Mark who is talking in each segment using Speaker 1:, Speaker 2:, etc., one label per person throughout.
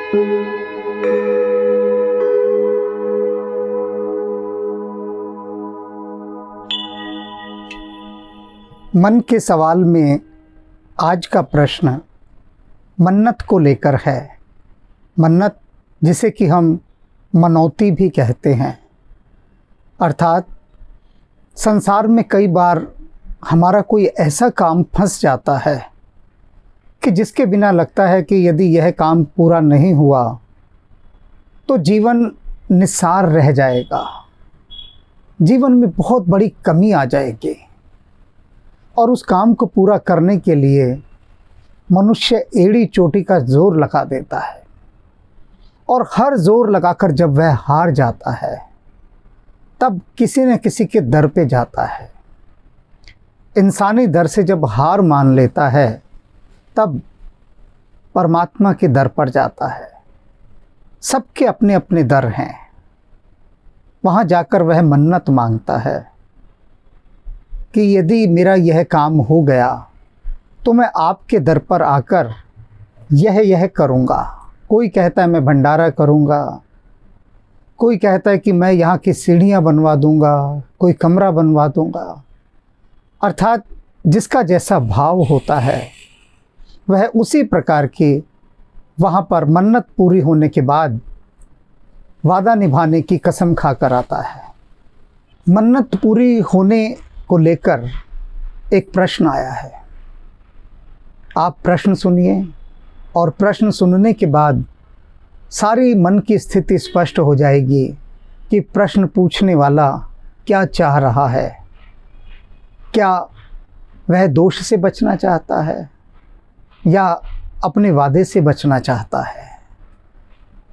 Speaker 1: मन के सवाल में आज का प्रश्न मन्नत को लेकर है। मन्नत जिसे कि हम मनौती भी कहते हैं, अर्थात संसार में कई बार हमारा कोई ऐसा काम फंस जाता है कि जिसके बिना लगता है कि यदि यह काम पूरा नहीं हुआ तो जीवन निस्सार रह जाएगा, जीवन में बहुत बड़ी कमी आ जाएगी। और उस काम को पूरा करने के लिए मनुष्य एड़ी चोटी का जोर लगा देता है, और हर जोर लगाकर जब वह हार जाता है तब किसी न किसी के दर पे जाता है। इंसानी दर से जब हार मान लेता है तब परमात्मा के दर पर जाता है। सबके अपने अपने दर हैं, वहाँ जाकर वह मन्नत मांगता है कि यदि मेरा यह काम हो गया तो मैं आपके दर पर आकर यह करूँगा। कोई कहता है मैं भंडारा करूँगा, कोई कहता है कि मैं यहाँ की सीढ़ियाँ बनवा दूँगा, कोई कमरा बनवा दूँगा। अर्थात जिसका जैसा भाव होता है वह उसी प्रकार की वहाँ पर मन्नत पूरी होने के बाद वादा निभाने की कसम खाकर आता है। मन्नत पूरी होने को लेकर एक प्रश्न आया है। आप प्रश्न सुनिए और प्रश्न सुनने के बाद सारी मन की स्थिति स्पष्ट हो जाएगी कि प्रश्न पूछने वाला क्या चाह रहा है। क्या वह दोष से बचना चाहता है या अपने वादे से बचना चाहता है?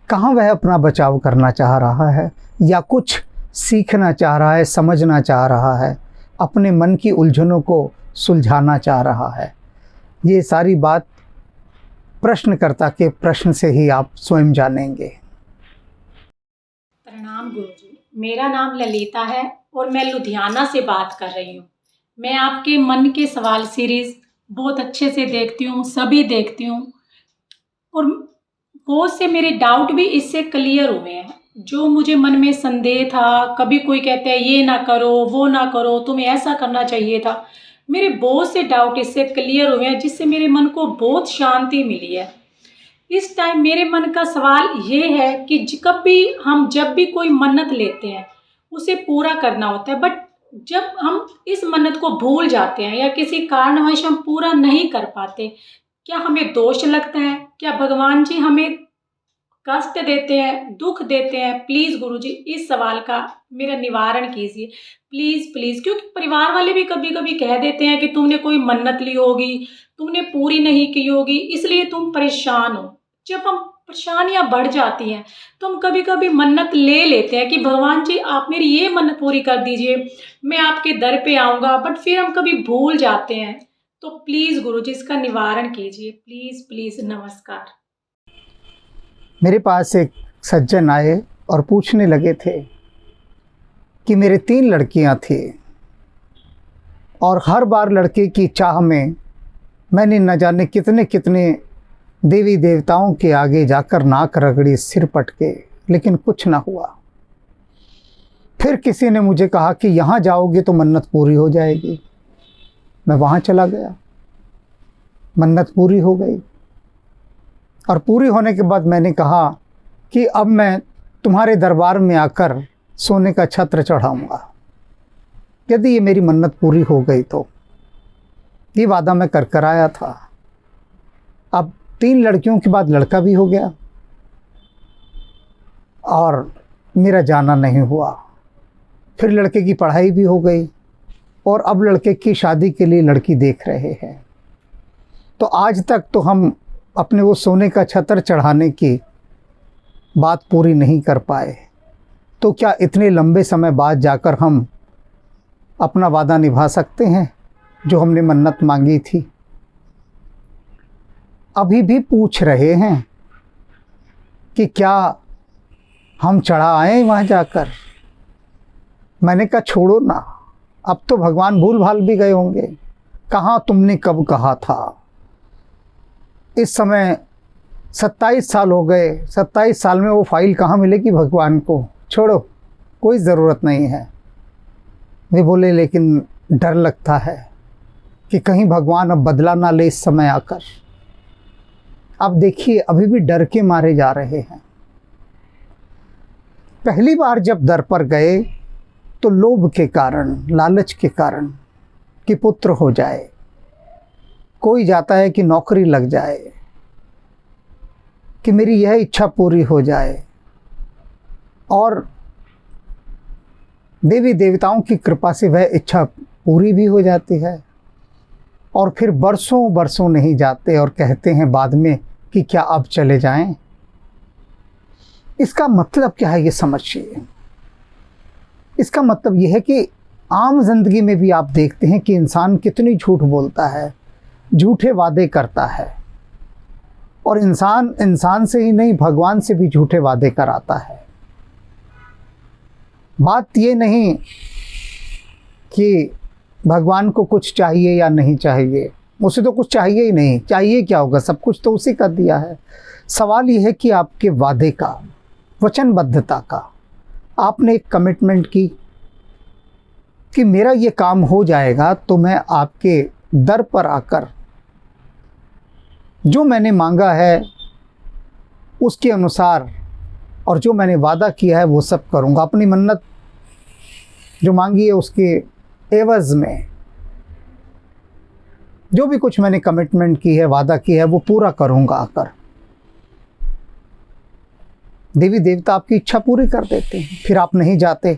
Speaker 1: कहाँ वह अपना बचाव करना चाह रहा है या कुछ सीखना चाह रहा है, समझना चाह रहा है, अपने मन की उलझनों को सुलझाना चाह रहा है? ये सारी बात प्रश्नकर्ता के प्रश्न से ही आप स्वयं जानेंगे।
Speaker 2: प्रणाम गुरुजी, मेरा नाम ललिता है और मैं लुधियाना से बात कर रही हूँ। मैं आपके मन के सवाल सीरीज़ बहुत अच्छे से देखती हूँ, सभी देखती हूँ, और बहुत से मेरे डाउट भी इससे क्लियर हुए हैं। जो मुझे मन में संदेह था, कभी कोई कहता है ये ना करो, वो ना करो, तुम्हें ऐसा करना चाहिए था, मेरे बहुत से डाउट इससे क्लियर हुए हैं, जिससे मेरे मन को बहुत शांति मिली है। इस टाइम मेरे मन का सवाल ये है कि जब भी कोई मन्नत लेते हैं उसे पूरा करना होता है, बट जब हम इस मन्नत को भूल जाते हैं या किसी कारणवश हम पूरा नहीं कर पाते, क्या हमें दोष लगता है? क्या भगवान जी हमें कष्ट देते हैं, दुख देते हैं? प्लीज़ गुरुजी इस सवाल का मेरा निवारण कीजिए, प्लीज़ प्लीज़। क्योंकि परिवार वाले भी कभी कभी कह देते हैं कि तुमने कोई मन्नत ली होगी, तुमने पूरी नहीं की होगी, इसलिए तुम परेशान हो। जब हम परेशानियां बढ़ जाती हैं तो हम कभी कभी मन्नत ले लेते हैं कि भगवान जी आप मेरी ये मन्नत पूरी कर दीजिए, मैं आपके दर पे आऊँगा, बट फिर हम कभी भूल जाते हैं। तो प्लीज़ गुरुजी इसका निवारण कीजिए, प्लीज़ प्लीज़। नमस्कार।
Speaker 1: मेरे पास एक सज्जन आए और पूछने लगे थे कि मेरे 3 लड़कियां थी और हर बार लड़के की चाह में मैंने न जाने कितने कितने देवी देवताओं के आगे जाकर नाक रगड़ी, सिर पटके, लेकिन कुछ ना हुआ। फिर किसी ने मुझे कहा कि यहाँ जाओगे तो मन्नत पूरी हो जाएगी। मैं वहाँ चला गया, मन्नत पूरी हो गई, और पूरी होने के बाद मैंने कहा कि अब मैं तुम्हारे दरबार में आकर सोने का छत्र चढ़ाऊँगा यदि ये मेरी मन्नत पूरी हो गई तो। ये वादा मैं कर आया था। अब 3 लड़कियों के बाद लड़का भी हो गया और मेरा जाना नहीं हुआ। फिर लड़के की पढ़ाई भी हो गई और अब लड़के की शादी के लिए लड़की देख रहे हैं। तो आज तक तो हम अपने वो सोने का छत्र चढ़ाने की बात पूरी नहीं कर पाए, तो क्या इतने लंबे समय बाद जाकर हम अपना वादा निभा सकते हैं जो हमने मन्नत मांगी थी? अभी भी पूछ रहे हैं कि क्या हम चढ़ा आए वहाँ जाकर। मैंने कहा छोड़ो ना, अब तो भगवान भूल भाल भी गए होंगे। कहाँ तुमने कब कहा था? इस समय 27 साल हो गए, 27 साल में वो फाइल कहाँ मिलेगी भगवान को? छोड़ो, कोई ज़रूरत नहीं है। वे बोले लेकिन डर लगता है कि कहीं भगवान अब बदला ना ले इस समय आकर। अब देखिए अभी भी डर के मारे जा रहे हैं। पहली बार जब दर पर गए तो लोभ के कारण, लालच के कारण कि पुत्र हो जाए, कोई जाता है कि नौकरी लग जाए, कि मेरी यह इच्छा पूरी हो जाए, और देवी देवताओं की कृपा से वह इच्छा पूरी भी हो जाती है। और फिर बरसों बरसों नहीं जाते और कहते हैं बाद में कि क्या अब चले जाएं। इसका मतलब क्या है ये समझिए। इसका मतलब यह है कि आम जिंदगी में भी आप देखते हैं कि इंसान कितनी झूठ बोलता है, झूठे वादे करता है, और इंसान इंसान से ही नहीं भगवान से भी झूठे वादे कराता है। बात ये नहीं कि भगवान को कुछ चाहिए या नहीं चाहिए, उसे तो कुछ चाहिए ही नहीं। चाहिए क्या होगा, सब कुछ तो उसी का दिया है। सवाल यह है कि आपके वादे का, वचनबद्धता का, आपने एक कमिटमेंट की कि मेरा ये काम हो जाएगा तो मैं आपके दर पर आकर जो मैंने मांगा है उसके अनुसार और जो मैंने वादा किया है वो सब करूँगा। अपनी मन्नत जो मांगी है उसके एवज में जो भी कुछ मैंने कमिटमेंट की है, वादा किया है, वो पूरा करूँगा आकर। देवी देवता आपकी इच्छा पूरी कर देते हैं। फिर आप नहीं जाते,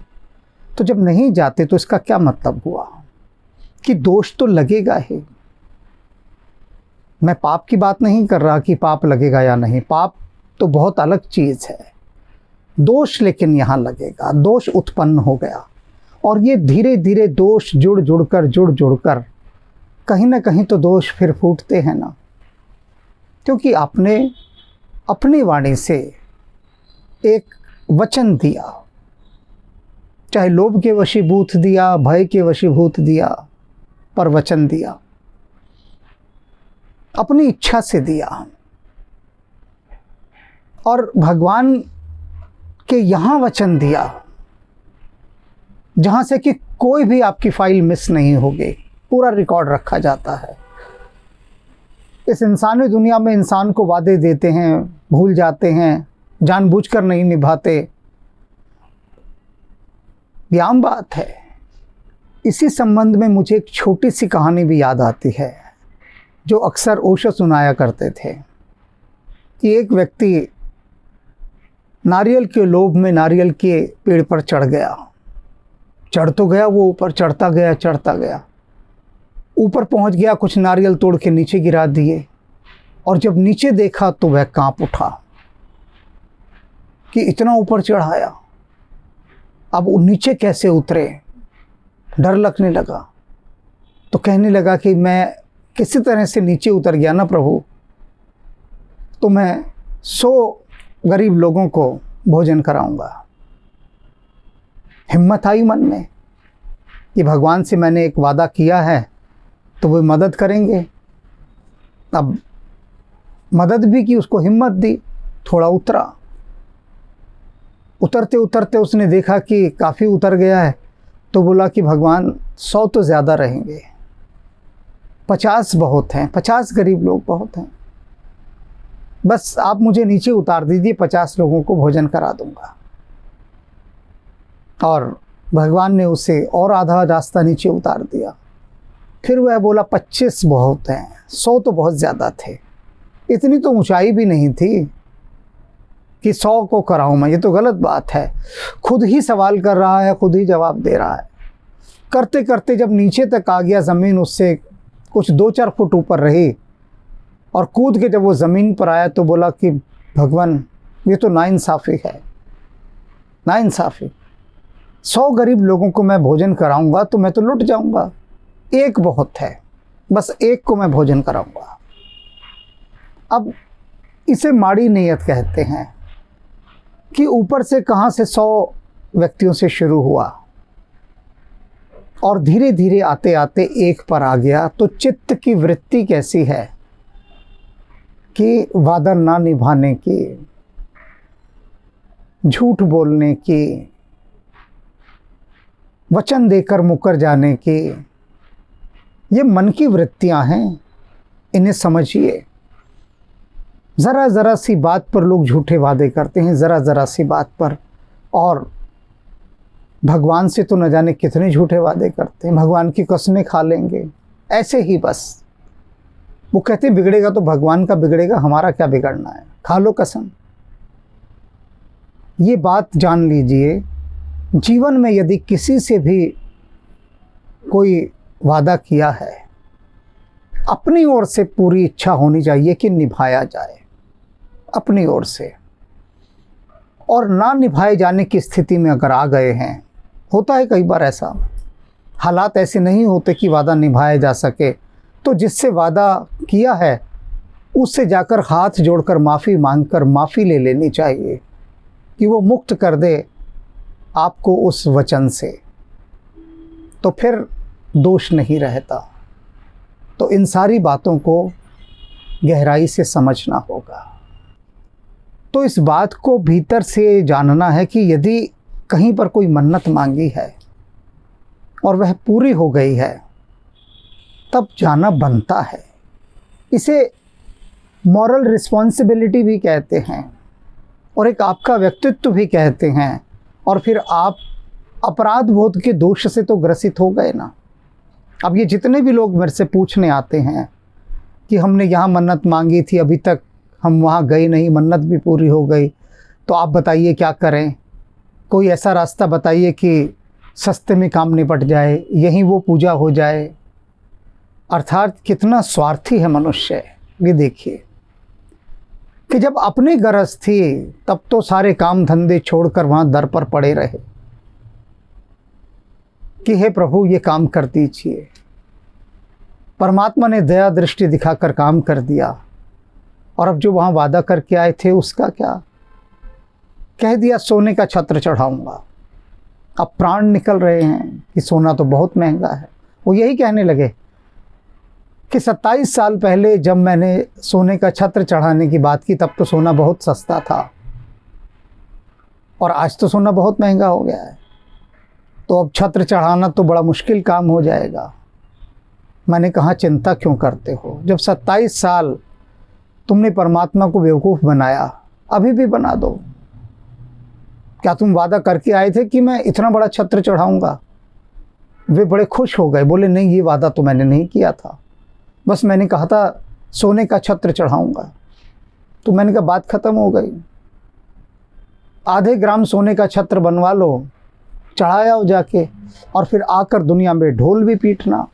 Speaker 1: तो जब नहीं जाते तो इसका क्या मतलब हुआ कि दोष तो लगेगा ही। मैं पाप की बात नहीं कर रहा कि पाप लगेगा या नहीं, पाप तो बहुत अलग चीज़ है। दोष लेकिन यहाँ लगेगा, दोष उत्पन्न हो गया, और ये धीरे धीरे दोष जुड़ जुड़ कहीं ना कहीं तो दोष फिर फूटते हैं ना, क्योंकि आपने अपनी वाणी से एक वचन दिया, चाहे लोभ के वशीभूत दिया, भय के वशीभूत दिया, पर वचन दिया, अपनी इच्छा से दिया। और भगवान के यहाँ वचन दिया जहाँ से कि कोई भी आपकी फाइल मिस नहीं होगी, पूरा रिकॉर्ड रखा जाता है। इस इंसानी दुनिया में इंसान को वादे देते हैं, भूल जाते हैं, जानबूझकर नहीं निभाते, ये आम बात है। इसी संबंध में मुझे एक छोटी सी कहानी भी याद आती है जो अक्सर ओशो सुनाया करते थे कि एक व्यक्ति नारियल के लोभ में नारियल के पेड़ पर चढ़ गया। चढ़ तो गया वो ऊपर, चढ़ता गया, ऊपर पहुंच गया, कुछ नारियल तोड़ के नीचे गिरा दिए, और जब नीचे देखा तो वह कांप उठा कि इतना ऊपर चढ़ाया, अब वो नीचे कैसे उतरे। डर लगने लगा तो कहने लगा कि मैं किसी तरह से नीचे उतर गया ना प्रभु, तो मैं 100 गरीब लोगों को भोजन कराऊंगा। हिम्मत आई मन में कि भगवान से मैंने एक वादा किया है तो वो मदद करेंगे। अब मदद भी की, उसको हिम्मत दी, थोड़ा उतरा। उतरते उतरते उसने देखा कि काफ़ी उतर गया है, तो बोला कि भगवान 100 तो ज़्यादा रहेंगे, 50 बहुत हैं, 50 गरीब लोग बहुत हैं, बस आप मुझे नीचे उतार दीजिए, 50 लोगों को भोजन करा दूंगा। और भगवान ने उसे और आधा रास्ता नीचे उतार दिया। फिर वह बोला 25 बहुत हैं, 100 तो बहुत ज़्यादा थे, इतनी तो ऊंचाई भी नहीं थी कि 100 को कराऊं मैं, ये तो गलत बात है। खुद ही सवाल कर रहा है, खुद ही जवाब दे रहा है। करते करते जब नीचे तक आ गया, ज़मीन उससे कुछ 2-4 फुट ऊपर रही, और कूद के जब वो ज़मीन पर आया तो बोला कि भगवान ये तो नाइंसाफ़ी है, नाइंसाफ़ी। 100 गरीब लोगों को मैं भोजन कराऊंगा तो मैं तो लुट जाऊंगा, एक बहुत है, बस एक को मैं भोजन कराऊंगा। अब इसे माड़ी नीयत कहते हैं कि ऊपर से कहाँ से 100 व्यक्तियों से शुरू हुआ और धीरे धीरे आते आते एक पर आ गया। तो चित्त की वृत्ति कैसी है कि वादा ना निभाने की, झूठ बोलने की, वचन देकर मुकर जाने की, ये मन की वृत्तियां हैं। इन्हें समझिए। ज़रा ज़रा सी बात पर लोग झूठे वादे करते हैं, ज़रा ज़रा सी बात पर, और भगवान से तो न जाने कितने झूठे वादे करते हैं। भगवान की कसमें खा लेंगे ऐसे ही बस। वो कहते हैं बिगड़ेगा तो भगवान का बिगड़ेगा, हमारा क्या बिगड़ना है, खा लो कसम। ये बात जान लीजिए, जीवन में यदि किसी से भी कोई वादा किया है, अपनी ओर से पूरी इच्छा होनी चाहिए कि निभाया जाए अपनी ओर से। और ना निभाए जाने की स्थिति में अगर आ गए हैं, होता है कई बार ऐसा, हालात ऐसे नहीं होते कि वादा निभाया जा सके, तो जिससे वादा किया है उससे जाकर हाथ जोड़कर माफ़ी मांगकर माफ़ी ले लेनी चाहिए कि वो मुक्त कर दे आपको उस वचन से, तो फिर दोष नहीं रहता। तो इन सारी बातों को गहराई से समझना होगा। तो इस बात को भीतर से जानना है कि यदि कहीं पर कोई मन्नत मांगी है और वह पूरी हो गई है, तब जाना बनता है। इसे मॉरल रिस्पॉन्सिबिलिटी भी कहते हैं और एक आपका व्यक्तित्व भी कहते हैं। और फिर आप अपराध बोध के दोष से तो ग्रसित हो गए ना। अब ये जितने भी लोग मेरे से पूछने आते हैं कि हमने यहाँ मन्नत मांगी थी, अभी तक हम वहाँ गए नहीं, मन्नत भी पूरी हो गई, तो आप बताइए क्या करें, कोई ऐसा रास्ता बताइए कि सस्ते में काम निपट जाए, यहीं वो पूजा हो जाए। अर्थात कितना स्वार्थी है मनुष्य। ये देखिए कि जब अपनी गरज थी तब तो सारे काम धंधे छोड़कर वहाँ दर पर पड़े रहे कि हे प्रभु ये काम कर दीजिए। परमात्मा ने दया दृष्टि दिखाकर काम कर दिया। और अब जो वहाँ वादा करके आए थे उसका क्या, कह दिया सोने का छत्र चढ़ाऊंगा। अब प्राण निकल रहे हैं कि सोना तो बहुत महंगा है। वो यही कहने लगे कि 27 साल पहले जब मैंने सोने का छत्र चढ़ाने की बात की तब तो सोना बहुत सस्ता था और आज तो सोना बहुत महंगा हो गया है, तो अब छत्र चढ़ाना तो बड़ा मुश्किल काम हो जाएगा। मैंने कहा चिंता क्यों करते हो, जब 27 साल तुमने परमात्मा को बेवकूफ़ बनाया, अभी भी बना दो। क्या तुम वादा करके आए थे कि मैं इतना बड़ा छत्र चढ़ाऊंगा? वे बड़े खुश हो गए, बोले नहीं ये वादा तो मैंने नहीं किया था, बस मैंने कहा था सोने का छत्र चढ़ाऊंगा। तो मैंने कहा बात ख़त्म हो गई, आधे ग्राम सोने का छत्र बनवा लो, चढ़ाया हो जाके, और फिर आकर दुनिया में ढोल भी पीटना,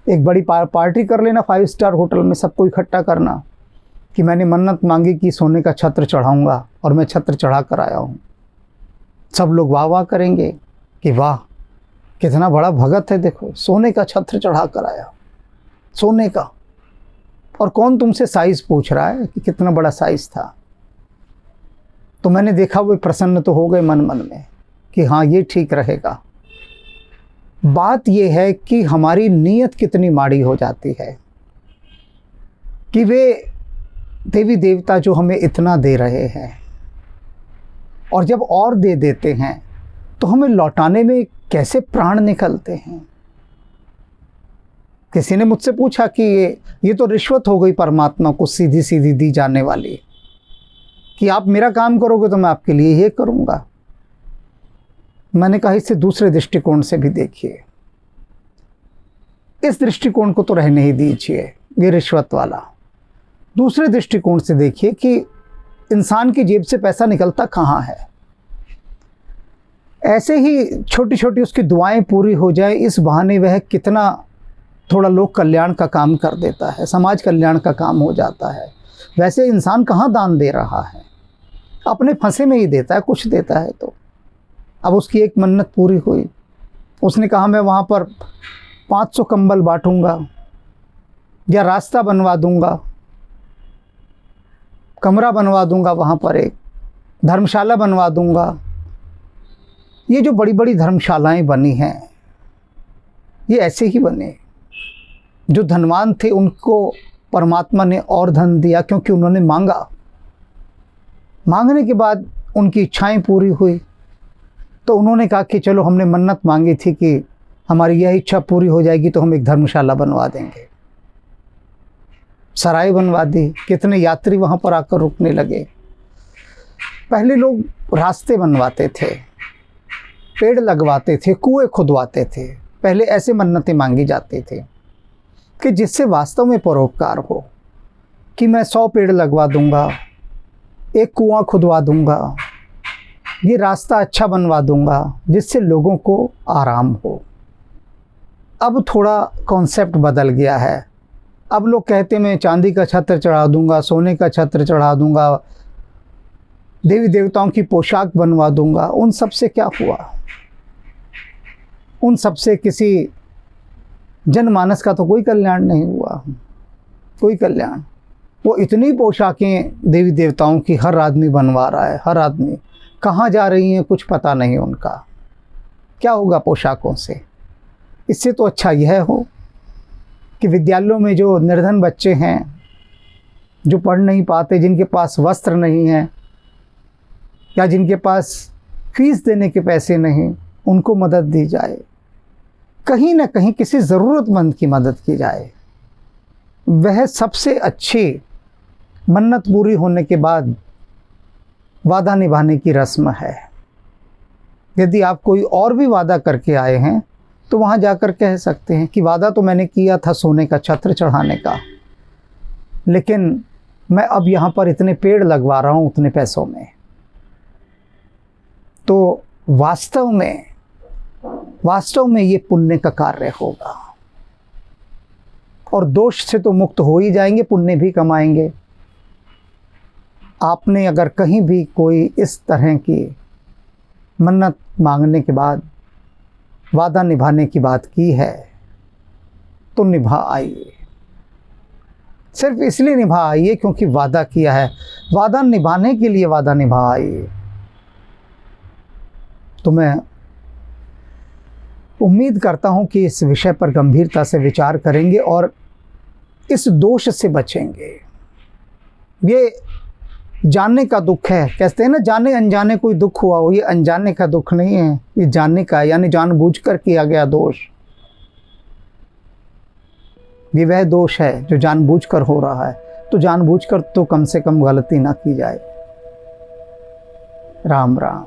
Speaker 1: एक बड़ी पार्टी कर लेना 5 स्टार होटल में, सबको इकट्ठा करना कि मैंने मन्नत मांगी कि सोने का छत्र चढ़ाऊंगा और मैं छत्र चढ़ा कर आया हूँ। सब लोग वाह वाह करेंगे कि वाह कितना बड़ा भगत है, देखो सोने का छत्र चढ़ा कर आया, सोने का। और कौन तुमसे साइज़ पूछ रहा है कि कितना बड़ा साइज़ था। तो मैंने देखा वे प्रसन्न तो हो गए मन मन में कि हाँ ये ठीक रहेगा। बात ये है कि हमारी नीयत कितनी माड़ी हो जाती है कि वे देवी देवता जो हमें इतना दे रहे हैं और जब और दे देते हैं तो हमें लौटाने में कैसे प्राण निकलते हैं। किसी ने मुझसे पूछा कि ये तो रिश्वत हो गई परमात्मा को सीधी सीधी दी जाने वाली, कि आप मेरा काम करोगे तो मैं आपके लिए ये करूँगा। मैंने कहा इससे दूसरे दृष्टिकोण से भी देखिए, इस दृष्टिकोण को तो रहने ही दीजिए, ये रिश्वत वाला। दूसरे दृष्टिकोण से देखिए कि इंसान की जेब से पैसा निकलता कहाँ है। ऐसे ही छोटी छोटी उसकी दुआएं पूरी हो जाए, इस बहाने वह कितना थोड़ा लोक कल्याण का काम कर देता है, समाज कल्याण का काम हो जाता है। वैसे इंसान कहाँ दान दे रहा है, अपने फंसे में ही देता है, कुछ देता है। तो अब उसकी एक मन्नत पूरी हुई, उसने कहा मैं वहाँ पर 500 कंबल बांटूंगा या रास्ता बनवा दूंगा, कमरा बनवा दूंगा, वहाँ पर एक धर्मशाला बनवा दूंगा। ये जो बड़ी बड़ी धर्मशालाएं बनी हैं ये ऐसे ही बने। जो धनवान थे उनको परमात्मा ने और धन दिया, क्योंकि उन्होंने मांगा। मांगने के बाद उनकी इच्छाएं पूरी हुई, तो उन्होंने कहा कि चलो, हमने मन्नत मांगी थी कि हमारी यह इच्छा पूरी हो जाएगी तो हम एक धर्मशाला बनवा देंगे। सराय बनवा दी, कितने यात्री वहाँ पर आकर रुकने लगे। पहले लोग रास्ते बनवाते थे, पेड़ लगवाते थे, कुएं खुदवाते थे। पहले ऐसे मन्नतें मांगी जाती थी कि जिससे वास्तव में परोपकार हो, कि मैं 100 पेड़ लगवा दूंगा, एक कुआं खुदवा दूंगा, ये रास्ता अच्छा बनवा दूंगा, जिससे लोगों को आराम हो। अब थोड़ा कॉन्सेप्ट बदल गया है। अब लोग कहते मैं चांदी का छत्र चढ़ा दूंगा, सोने का छत्र चढ़ा दूंगा, देवी देवताओं की पोशाक बनवा दूंगा। उन सब से क्या हुआ? उन सब से किसी जनमानस का तो कोई कल्याण नहीं हुआ, कोई कल्याण। वो इतनी पोशाकें देवी देवताओं की हर आदमी बनवा रहा है, हर आदमी कहाँ जा रही हैं कुछ पता नहीं उनका। क्या होगा पोशाकों से? इससे तो अच्छा यह हो कि विद्यालयों में जो निर्धन बच्चे हैं, जो पढ़ नहीं पाते, जिनके पास वस्त्र नहीं है या जिनके पास फीस देने के पैसे नहीं, उनको मदद दी जाए। कहीं ना कहीं किसी ज़रूरतमंद की मदद की जाए। वह सबसे अच्छी मन्नत पूरी होने के बाद वादा निभाने की रस्म है। यदि आप कोई और भी वादा करके आए हैं तो वहाँ जाकर कह सकते हैं कि वादा तो मैंने किया था सोने का छत्र चढ़ाने का, लेकिन मैं अब यहाँ पर इतने पेड़ लगवा रहा हूँ उतने पैसों में। तो वास्तव में ये पुण्य का कार्य होगा, और दोष से तो मुक्त हो ही जाएंगे, पुण्य भी कमाएंगे। आपने अगर कहीं भी कोई इस तरह की मन्नत मांगने के बाद वादा निभाने की बात की है तो निभा आइए। सिर्फ इसलिए निभा आइए क्योंकि वादा किया है, वादा निभाने के लिए वादा निभा आइए। तो मैं उम्मीद करता हूं कि इस विषय पर गंभीरता से विचार करेंगे और इस दोष से बचेंगे। ये जानने का दुख है, कहते हैं ना, जाने अनजाने कोई दुख हुआ हो, ये अनजाने का दुख नहीं है, ये जानने का, यानी जानबूझकर किया गया दोष। ये वह दोष है जो जानबूझकर हो रहा है, तो जानबूझकर तो कम से कम गलती ना की जाए। राम राम।